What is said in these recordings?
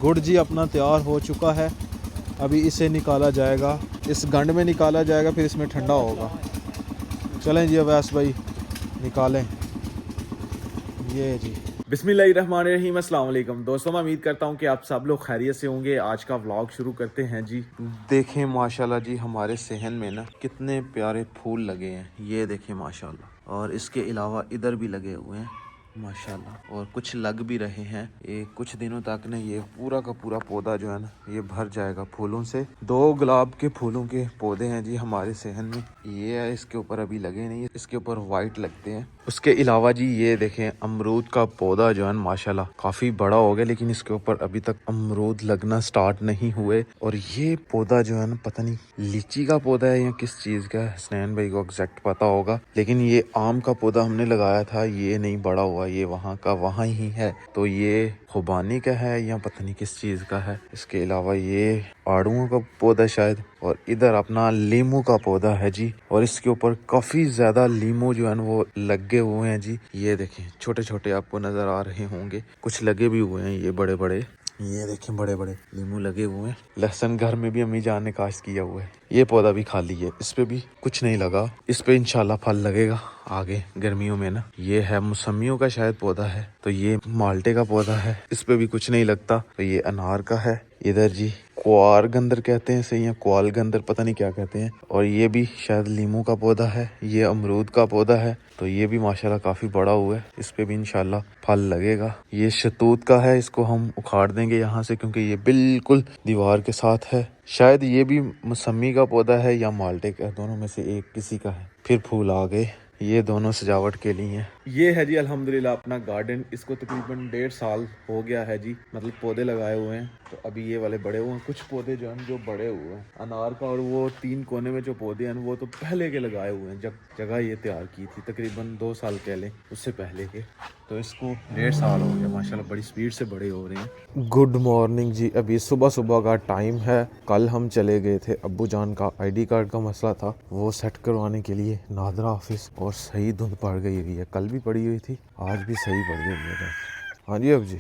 गुड़ जी अपना तैयार हो चुका है। अभी इसे निकाला जाएगा, इस गंड में निकाला जाएगा, फिर इसमें ठंडा होगा। चलें जी अवैस भाई निकालें। ये जी बिस्मिल्लाहिर्रहमानिर्रहीम, अस्सलाम वालेकुम दोस्तों। मैं उम्मीद करता हूँ कि आप सब लोग खैरियत से होंगे। आज का व्लॉग शुरू करते हैं जी। देखें माशाल्लाह जी, हमारे सहन में ना कितने प्यारे फूल लगे हैं। ये देखें माशाल्लाह, और इसके अलावा इधर भी लगे हुए हैं माशाल्लाह, और कुछ लग भी रहे हैं। ये कुछ दिनों तक ना ये पूरा का पूरा पौधा जो है ना ये भर जाएगा फूलों से। 2 गुलाब के फूलों के पौधे हैं जी हमारे सहन में। ये है, इसके ऊपर अभी लगे नहीं, इसके ऊपर वाइट लगते हैं। उसके अलावा जी ये देखें अमरूद का पौधा जो है माशाल्लाह काफी बड़ा हो गया, लेकिन इसके ऊपर अभी तक अमरूद लगना स्टार्ट नहीं हुए। और ये पौधा जो है ना पता नहीं लीची का पौधा है या किस चीज का है, हसनैन भाई को एग्जैक्ट पता होगा। लेकिन ये आम का पौधा हमने लगाया था, ये नहीं बड़ा हुआ, ये वहाँ का वहाँ ही है। तो ये खुबानी का है या पता नहीं किस चीज का है। इसके अलावा ये आड़ुओं का पौधा शायद, और इधर अपना लीमू का पौधा है जी। और इसके ऊपर काफी ज्यादा लीमू जो है ना वो लगे हुए हैं जी। ये देखें छोटे छोटे आपको नजर आ रहे होंगे, कुछ लगे भी हुए हैं ये बड़े बड़े। ये देखें बड़े बड़े लीमू लगे हुए हैं। लहसुन घर में भी अम्मी जान ने काश्त किया हुआ है। ये पौधा भी खाली है, इस पे भी कुछ नहीं लगा। इस पे इंशाल्लाह फल लगेगा आगे गर्मियों में ना। ये है मौसमियों का शायद पौधा है, तो ये माल्टे का पौधा है, इस पे भी कुछ नहीं लगता। तो ये अनार का है। इधर जी क्वार गंदर कहते हैं इसे या क्वाल गंदर, पता नहीं क्या कहते हैं। और ये भी शायद लीमू का पौधा है। ये अमरूद का पौधा है, तो ये भी माशाल्लाह काफी बड़ा हुआ है, इस पे भी इंशाल्लाह फल लगेगा। ये शतूत का है, इसको हम उखाड़ देंगे यहाँ से क्योंकि ये बिल्कुल दीवार के साथ है। शायद ये भी मौसमी का पौधा है या माल्टे का, दोनों में से एक किसी का है। फिर फूल आ गए, ये दोनों सजावट के लिए हैं। ये है जी अल्हम्दुलिल्लाह अपना गार्डन। इसको तकरीबन 1.5 साल हो गया है जी, मतलब पौधे लगाए हुए हैं। तो अभी ये वाले बड़े हुए हैं, कुछ पौधे जो हैं जो बड़े हुए हैं अनार का, और वो 3 कोने में जो पौधे हैं वो तो पहले के लगाए हुए हैं, जब जगह ये तैयार की थी तकरीबन 2 साल पहले, उससे पहले के। तो इसको 1.5 साल हो गया माशाल्लाह, बड़ी स्पीड से बड़े हो रहे हैं। गुड मॉर्निंग जी। अभी सुबह सुबह का टाइम है। कल हम चले गए थे, अब्बू जान का ID कार्ड का मसला था, वो सेट करवाने के लिए नादरा ऑफिस, और सही धुंध पड़ गई हुई है। कल भी पड़ी हुई थी, आज भी सही पड़ गई हुई है। हाँ जी अब जी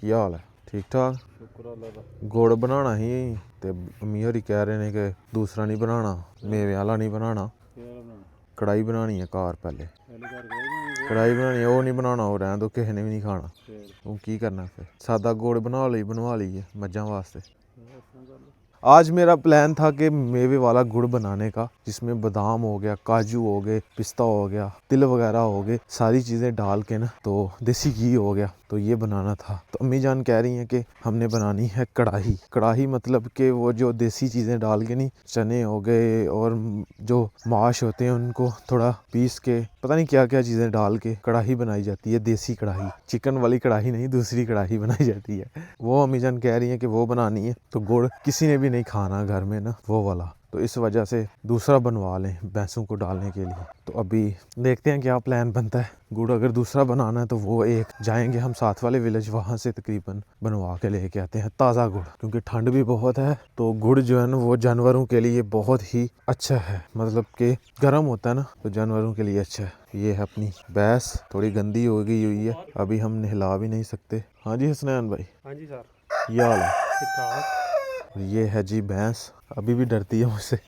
क्या हाल है? ठीक ठाक। गुड़ बनाना ही ते अम्मी होरी कह रहे ने कि दूसरा नहीं बनाना, मेवे वाला नहीं बनाना, कढ़ाई बनानी है घर। पहले कढ़ाई बनानी है, वो नहीं बनाना, वो रहने दो, किसी ने भी नहीं खाना। वो की करना फिर? सादा गुड़ बनवा ली है मज्जां वास्ते। आज मेरा प्लान था कि मेवे वाला गुड़ बनाने का, जिसमें बादाम हो गया, काजू हो गए, पिस्ता हो गया, तिल वगैरह हो गए, सारी चीज़ें डाल के ना, तो देसी घी हो गया, तो ये बनाना था। तो अम्मी जान कह रही हैं कि हमने बनानी है कढ़ाई। कढ़ाई मतलब कि वो जो देसी चीज़ें डाल के, नहीं चने हो गए और जो माश होते हैं उनको थोड़ा पीस के, पता नहीं क्या क्या चीज़ें डाल के कढ़ाई बनाई जाती है। देसी कढ़ाई, चिकन वाली कढ़ाई नहीं, दूसरी कढ़ाई बनाई जाती है। वो अम्मी जान कह रही हैं कि वो बनानी है। तो गुड़ किसी ने भी नहीं खाना घर में ना, वो वाला, तो इस वजह से दूसरा बनवा लें भैंसों को डालने के लिए। तो अभी देखते हैं क्या प्लान बनता है। गुड़ अगर दूसरा बनाना है तो वो एक जाएंगे हम साथ वाले विलेज, वहाँ से तकरीबन बनवा के लेके आते हैं ताज़ा गुड़, क्योंकि ठंड भी बहुत है। तो गुड़ जो है ना वो जानवरों के लिए बहुत ही अच्छा है, मतलब कि गर्म होता है ना, तो जानवरों के लिए अच्छा है। ये है अपनी भैंस, थोड़ी गंदी हो गई हुई है, अभी हम नहला भी नहीं सकते। हाँ जी हसनैन भाई। हाँ जी सर। ये हाल है। ठीक-ठाक। ये है जी भैंस, अभी भी डरती है मुझसे।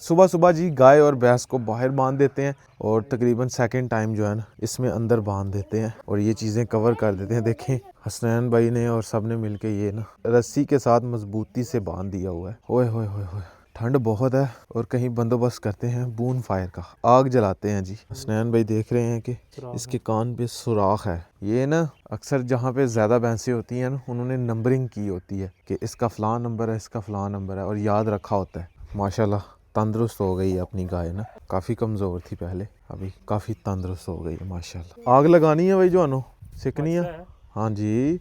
सुबह सुबह जी गाय और भैंस को बाहर बांध देते हैं, और तकरीबन सेकंड टाइम जो है ना इसमें अंदर बांध देते हैं, और ये चीज़ें कवर कर देते हैं। देखें हसनैन भाई ने और सब ने मिल के ये ना रस्सी के साथ मजबूती से बांध दिया हुआ है। ओए होए होए होए, ठंड बहुत है, और कहीं बंदोबस्त करते हैं बून फायर का, आग जलाते हैं जी। हसनैन भाई देख रहे हैं कि इसके कान पे सुराख है। ये ना अक्सर जहाँ पे ज़्यादा भैंसें होती हैं ना, उन्होंने नंबरिंग की होती है कि इसका फ़लाँ नंबर है, इसका फ़लाँ नंबर है, और याद रखा होता है। माशाल्लाह तंदुरुस्त हो गई है अपनी गाय ना, काफ़ी कमज़ोर थी पहले, अभी काफ़ी तंदुरुस्त हो गई है माशाल्लाह। आग लगानी है भाई जानो, सिकनी है। हाँ जी,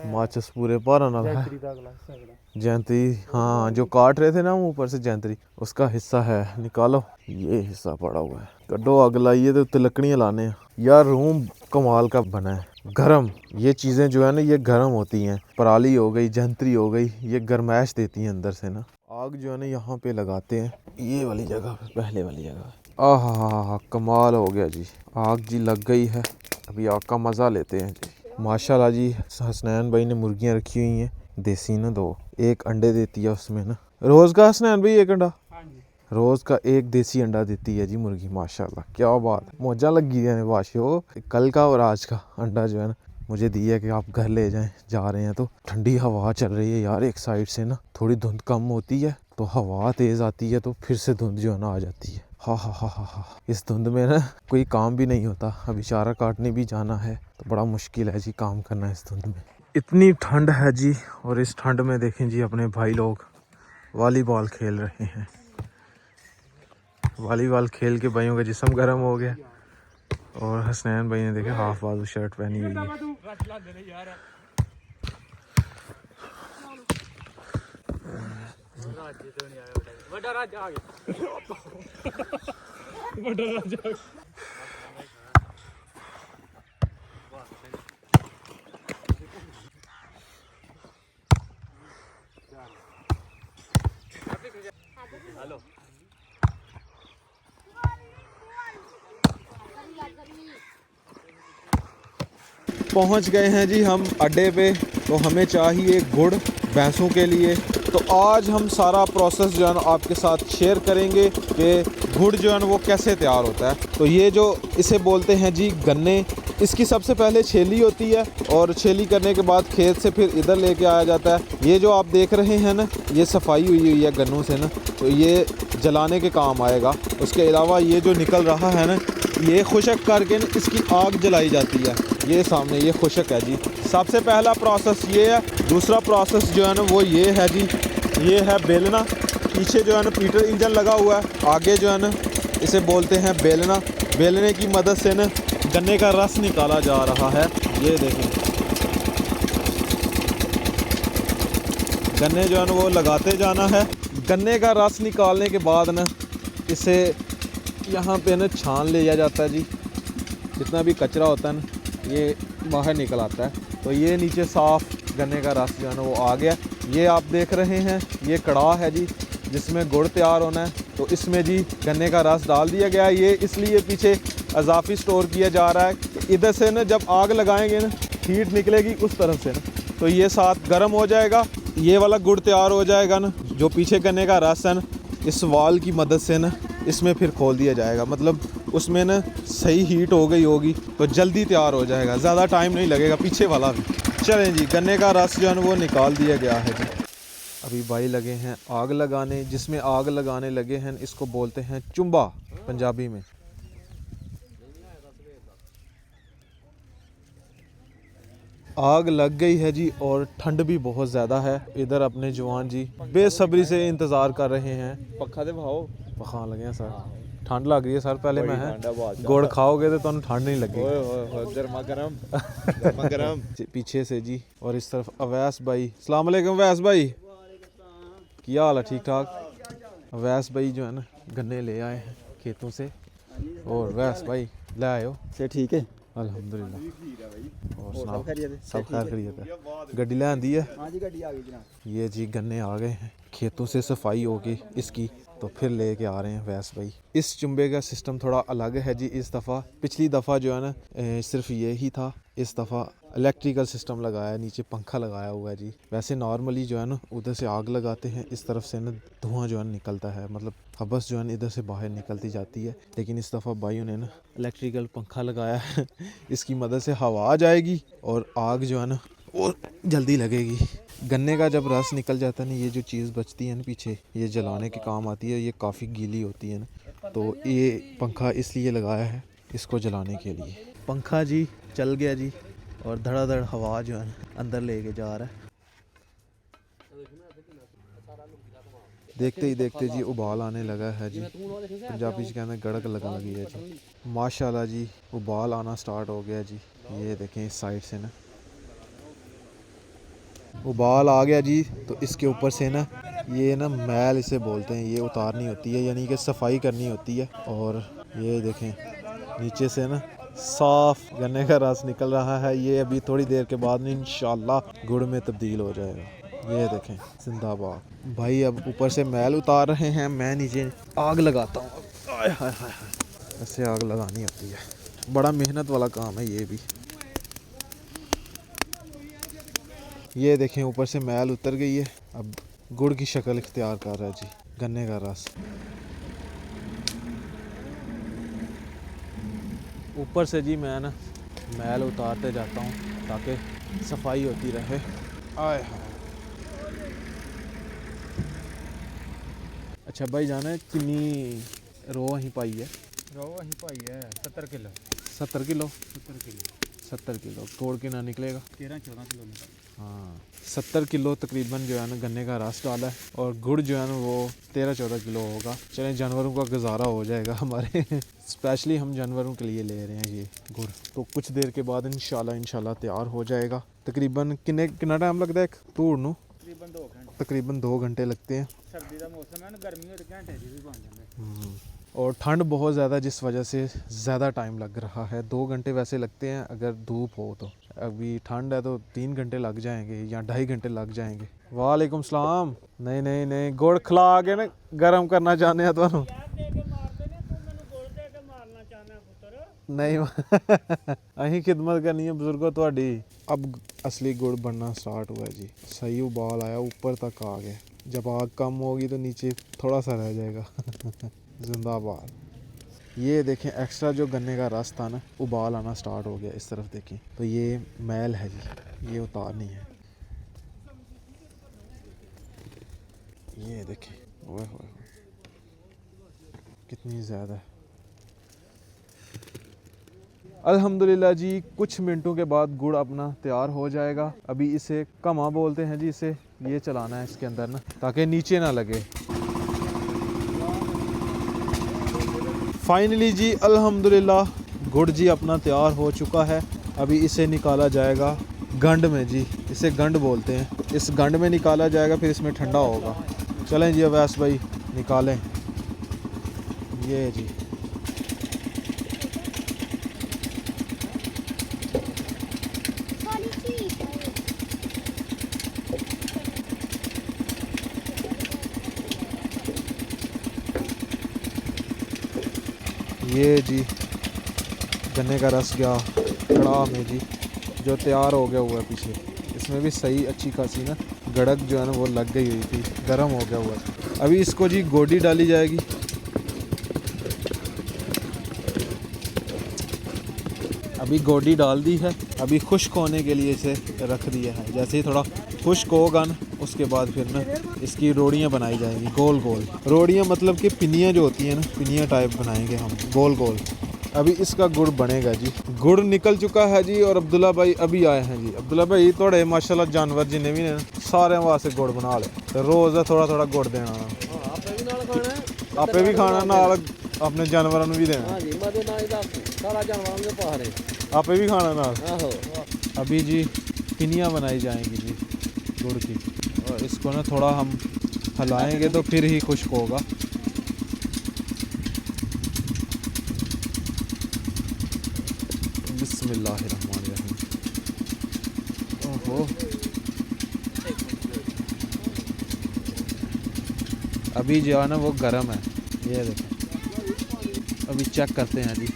माचिस पूरे भारा नाल है। जैंतरी, हाँ जो काट रहे थे ना ऊपर से जैंतरी, उसका हिस्सा है, निकालो। ये हिस्सा पड़ा हुआ है, कड्डो, आग लाइए तो उत्ते लकड़ियाँ लाने हैं। यार रूम कमाल का बना है, गरम। ये चीज़ें जो है ना ये गरम होती हैं, पराली हो गई, जंतरी हो गई, ये गरमैश देती हैं अंदर से ना। आग जो है ना यहाँ पे लगाते हैं, ये वाली जगह पे, पहले वाली जगह। आहा कमाल हो गया जी, आग जी लग गई है। अभी आग का मज़ा लेते हैं जी। माशाल्लाह जी हसनैन भाई ने मुर्गियां रखी हुई हैं देसी ना, 2 एक अंडे देती है उसमें ना रोज़ का। हसनैन भाई एक अंडा रोज़ का एक देसी अंडा देती है जी मुर्गी। माशाल्लाह क्या बात है, मौजा लगी है बाशियो। कल का और आज का अंडा जो है ना मुझे दिया कि आप घर ले जाएं, जा रहे हैं तो ठंडी हवा चल रही है यार। एक साइड से ना थोड़ी धुंध कम होती है तो हवा तेज़ आती है तो फिर से धुंध जो है ना आ जाती है। हा हा हा हा हा। इस धुंध में ना कोई काम भी नहीं होता। अभी चारा काटने भी जाना है तो बड़ा मुश्किल है जी काम करना इस धुंध में। इतनी ठंड है जी, और इस ठंड में देखें जी अपने भाई लोग वॉलीबॉल खेल रहे हैं। वॉलीबॉल खेल के भाइयों का जिस्म गर्म हो गया। और हसनैन भाई ने देखे हाफ बाजू शर्ट पहनी हुई है। पहुंच गए हैं जी हम अड्डे पे। तो हमें चाहिए गुड़ भैंसों के लिए। तो आज हम सारा प्रोसेस जो है ना आपके साथ शेयर करेंगे कि गुड़ जो है ना वो कैसे तैयार होता है। तो ये जो इसे बोलते हैं जी गन्ने, इसकी सबसे पहले छेली होती है और छेली करने के बाद खेत से फिर इधर लेके आया जाता है। ये जो आप देख रहे हैं ना ये सफाई हुई है गन्नों से ना, तो ये जलाने के काम आएगा। उसके अलावा ये जो निकल रहा है ना ये खुशक करके ना इसकी आग जलाई जाती है। ये सामने ये खुशक है जी। सबसे पहला प्रोसेस ये है। दूसरा प्रोसेस जो है ना वो ये है जी, ये है बेलना। पीछे जो है ना पीटर इंजन लगा हुआ है, आगे जो है ना इसे बोलते हैं बेलना। बेलने की मदद से ना गन्ने का रस निकाला जा रहा है। ये देखें गन्ने जो है ना वो लगाते जाना है। गन्ने का रस निकालने के बाद ना इसे यहाँ पे ना छान लिया जाता है जी। जितना भी कचरा होता है ना ये बाहर निकल आता है। तो ये नीचे साफ़ गन्ने का रस जो है ना वो आ गया। ये आप देख रहे हैं ये कड़ाह है जी जिसमें गुड़ तैयार होना है। तो इसमें जी गन्ने का रस डाल दिया गया है। ये इसलिए पीछे इजाफी स्टोर किया जा रहा है कि इधर से ना जब आग लगाएंगे ना हीट निकलेगी उस तरफ से ना, तो ये साथ गर्म हो जाएगा। ये वाला गुड़ तैयार हो जाएगा ना, जो पीछे गन्ने का रस है ना इस वाल की मदद से ना इसमें फिर खोल दिया जाएगा। मतलब उसमें ना सही हीट हो गई होगी तो जल्दी तैयार हो जाएगा, ज़्यादा टाइम नहीं लगेगा पीछे वाला भी। चलें जी गन्ने का रस जो है ना वो निकाल दिया गया है जी। अभी भाई लगे हैं आग लगाने। जिसमें आग लगाने लगे हैं इसको बोलते हैं चुम्बा पंजाबी में। आग लग गई है जी और ठंड भी बहुत ज़्यादा है। इधर अपने जवान जी बेसब्री से इंतज़ार कर रहे हैं। पक्खा दे भाओ पखा लगे हैं सर, ठंड लग रही है सर। पहले मैं गुड़ खाओगे तो तुम ठंड नहीं लगेगी। गर्मा गरम पीछे से जी और इस तरफ अवैस भाई। अस्सलाम वालेकुम अवैस भाई, क्या हाल है? ठीक ठाक। अवैस भाई जो है ना गन्ने ले आए हैं खेतों से। और अवैस भाई ले आए हो? से ठीक है अल्हम्दुलिल्लाह। और सुनाओ सब खैर खैरियत है? गड्डी ले आंदी है? हाँ जी गड्डी आ गई जनाब। ये जी गन्ने आ गए हैं खेतों से, सफाई होगी इसकी तो फिर लेके आ रहे हैं वैस भाई। इस चुम्बे का सिस्टम थोड़ा अलग है जी इस दफ़ा। पिछली दफ़ा जो है ना सिर्फ ये ही था, इस दफ़ा इलेक्ट्रिकल सिस्टम लगाया है, नीचे पंखा लगाया हुआ है जी। वैसे नॉर्मली जो है ना उधर से आग लगाते हैं, इस तरफ से ना धुआं जो है निकलता है, मतलब हबस जो है इधर से बाहर निकलती जाती है। लेकिन इस दफ़ा भाइयों ने ना इलेक्ट्रिकल पंखा लगाया है इसकी मदद से हवा आ जाएगी और आग जो है ना वो जल्दी लगेगी। गन्ने का जब रस निकल जाता है ना ये जो चीज़ बचती है ना पीछे ये जलाने के काम आती है। ये काफ़ी गीली होती है ना, तो ये पंखा इसलिए लगाया है इसको जलाने के लिए। पंखा जी चल गया जी और धड़ाधड़ हवा जो है अंदर लेके जा रहा है। देखते ही देखते जी उबाल आने लगा है जी। पंजाबी जी कहते हैं गड़क लगने लगी है जी। माशाल्लाह जी उबाल आना स्टार्ट हो गया जी। ये देखें इस साइड से ना उबाल आ गया जी। तो इसके ऊपर से ना ये ना मैल इसे बोलते हैं, ये उतारनी होती है, यानी कि सफाई करनी होती है। और ये देखें नीचे से ना साफ गन्ने का रस निकल रहा है। ये अभी थोड़ी देर के बाद इंशाल्लाह गुड़ में तब्दील हो जाएगा। ये देखें जिंदाबाद भाई। अब ऊपर से मैल उतार रहे हैं, मैं नीचे आग लगाता हूँ। हाय हाय हाय, ऐसे आग लगानी होती है, बड़ा मेहनत वाला काम है ये भी। ये देखें ऊपर से मैल उतर गई है। अब गुड़ की शक्ल इख्तियार कर रहा है जी गन्ने का रस। ऊपर से जी मैं ना मैल उतारते जाता हूँ ताकि सफाई होती रहे। आए हाय। अच्छा भाई जाना कितनी रो अहीं पाई है? रो अहीं पाई है 70 किलो। 70 किलो? 70 किलो 70 किलो तोड़ के ना निकलेगा? 13-14 किलो निकल। हाँ 70 किलो तकरीबन जो है ना गन्ने का रस डाला है और गुड़ जो है ना वो 13-14 किलो होगा। चलें जानवरों का गुजारा हो जाएगा हमारे स्पेशली हम जानवरों के लिए ले रहे हैं ये गुड़। तो कुछ देर के बाद इंशाल्लाह तैयार हो जाएगा। तकरीबन कितना टाइम लगता है तोड़नू? तकरीबन 2 घंटे लगते हैं। सर्दी का मौसम है ना, गर्मी होती घंटे दी भी बन जाते। और ठंड बहुत ज़्यादा जिस वजह से ज़्यादा टाइम लग रहा है। 2 घंटे वैसे लगते हैं अगर धूप हो तो। अभी ठंड है तो 3 घंटे लग जाएंगे या 2.5 घंटे लग जाएंगे। वालेकुम सलाम। नहीं गुड़ खिला के ना गर्म करना चाहते हैं तो नहीं अहीं खिदमत करनी है बुजुर्गो ਤੁਹਾਡੀ। अब असली गुड़ बनना स्टार्ट हुआ है जी। सही उबाल आया, ऊपर तक आ गया। जब आग कम होगी तो नीचे थोड़ा सा रह जाएगा जिंदाबाद। ये देखें एक्स्ट्रा जो गन्ने का रस था ना उबाल आना स्टार्ट हो गया। इस तरफ देखें तो ये मैल है जी, ये उतारनी है। ये देखें ओए होए कितनी ज़्यादा है। अल्हम्दुलिल्लाह जी कुछ मिनटों के बाद गुड़ अपना तैयार हो जाएगा। अभी इसे कमा बोलते हैं जी, इसे ये चलाना है इसके अंदर ना ताकि नीचे ना लगे। फाइनली जी अल्हम्दुलिल्लाह गुड़ जी अपना तैयार हो चुका है। अभी इसे निकाला जाएगा गंड में जी, इसे गंड बोलते हैं। इस गंड में निकाला जाएगा फिर इसमें ठंडा होगा। चलें जी अवैस भाई निकालें। ये जी ये जी गन्ने का रस गया कड़ा में जी जो तैयार हो गया हुआ है पीछे। इसमें भी सही अच्छी खासी ना गड़क जो है ना वो लग गई हुई थी, गर्म हो गया हुआ है। अभी इसको जी गोडी डाली जाएगी। अभी गोडी डाल दी है। अभी खुश्क होने के लिए इसे रख दिया है। जैसे ही थोड़ा खुश्क होगा ना उसके बाद फिर ना इसकी रोड़ियाँ बनाई जाएंगी गोल गोल। रोड़ियाँ मतलब कि पिनियाँ जो होती हैं ना, पिनियाँ टाइप बनाएंगे हम गोल गोल। अभी इसका गुड़ बनेगा जी। गुड़ निकल चुका है जी और अब्दुल्ला भाई अभी आए हैं जी। अब्दुल्ला भाई थोड़े माशाल्लाह जानवर जिन्हें भी ने सारे वास्ते गुड़ बना ले तो रोज़ थोड़ा थोड़ा गुड़ देना। आपे भी खाना नाल अपने जानवरों भी देना। आपे भी खाना नाल। अभी जी पिनियाँ बनाई जाएंगी जी गुड़ की और इसको ना थोड़ा हम हिलाएंगे तो फिर ही खुश्क होगा। बिस्मिल्लाहिर्रहमानिर्रहीम। ओहो अभी जो है ना वो गर्म है। ये देखें अभी चेक करते हैं जी।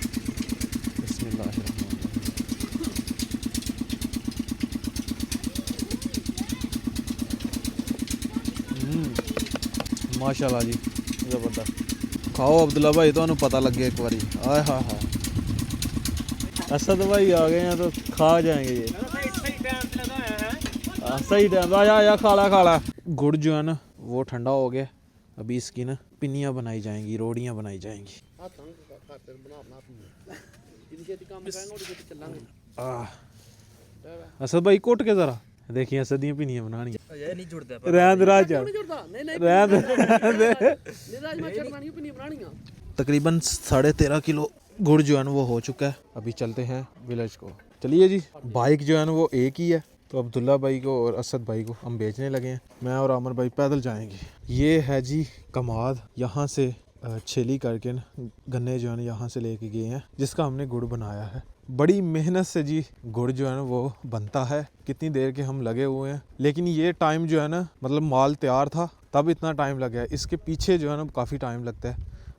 बिस्मिल्लाहिर्रहमानिर्रहीम। माशाल्लाह जी ज़बरदस्त। खाओ अब्दुल्ला भाई तो पता लगे एक बारी। आय हाँ हाँ असद भाई आ गए हैं तो खा जाएंगे ये। सही टाइम आया खाला। गुड़ जो है ना वो ठंडा हो गया। अभी इसकी ना पिनियाँ बनाई जाएंगी, रोड़ियाँ बनाई जाएंगी। असद भाई कोट के ज़रा देखिए असदियाँ पिनियाँ बनानी तकरीबन 13.5 किलो गुड़ जो है ना वो हो चुका है। अभी चलते हैं विलेज को। चलिए जी बाइक जो है ना वो एक ही है तो अब्दुल्ला भाई को और असद भाई को हम बेचने लगे हैं। मैं और आमर भाई पैदल जाएंगे। ये है जी कमाद, यहाँ से छेली करके ना गन्ने जो है ना यहाँ से लेके गए हैं जिसका हमने गुड़ बनाया है। बड़ी मेहनत से जी गुड़ जो है ना वो बनता है। कितनी देर के हम लगे हुए हैं लेकिन ये टाइम जो है ना मतलब माल तैयार था तब इतना टाइम लगा है। इसके पीछे जो है ना काफ़ी टाइम लगता है।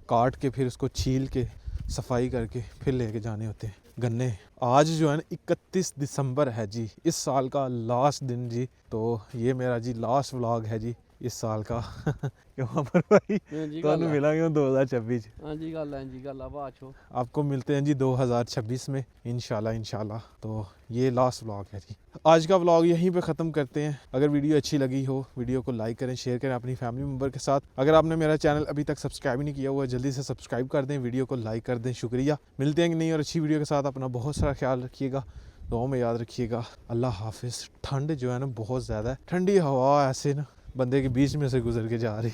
काट के फिर उसको छील के सफाई करके फिर लेके जाने होते हैं। गन्ने। आज जो है ना 31 दिसंबर है जी, इस साल का लास्ट दिन जी। तो ये मेरा जी लास्ट व्लॉग है जी इस साल का। क्यों अमर भाई ਤੁਹਾਨੂੰ ਮਿਲਾਂਗੇ 2026 हाँ जी गल है जी गल है बात छो आपको मिलते हैं जी 2026 में इंशाल्लाह। तो ये लास्ट व्लॉग है जी। आज का व्लॉग यहीं पे ख़त्म करते हैं। अगर वीडियो अच्छी लगी हो वीडियो को लाइक करें, शेयर करें अपनी फैमिली मेम्बर के साथ। अगर आपने मेरा चैनल अभी तक सब्सक्राइब नहीं किया हुआ जल्दी से सब्सक्राइब कर दें, वीडियो को लाइक कर दें। शुक्रिया। मिलते हैं नई और अच्छी वीडियो के साथ। अपना बहुत सारा ख्याल रखिएगा, दुआओं में याद रखिएगा। अल्लाह हाफिज़। ठंड जो है ना बहुत ज़्यादा है, ठंडी हवा ऐसे ना बंदे के बीच में से गुजर के जा रही।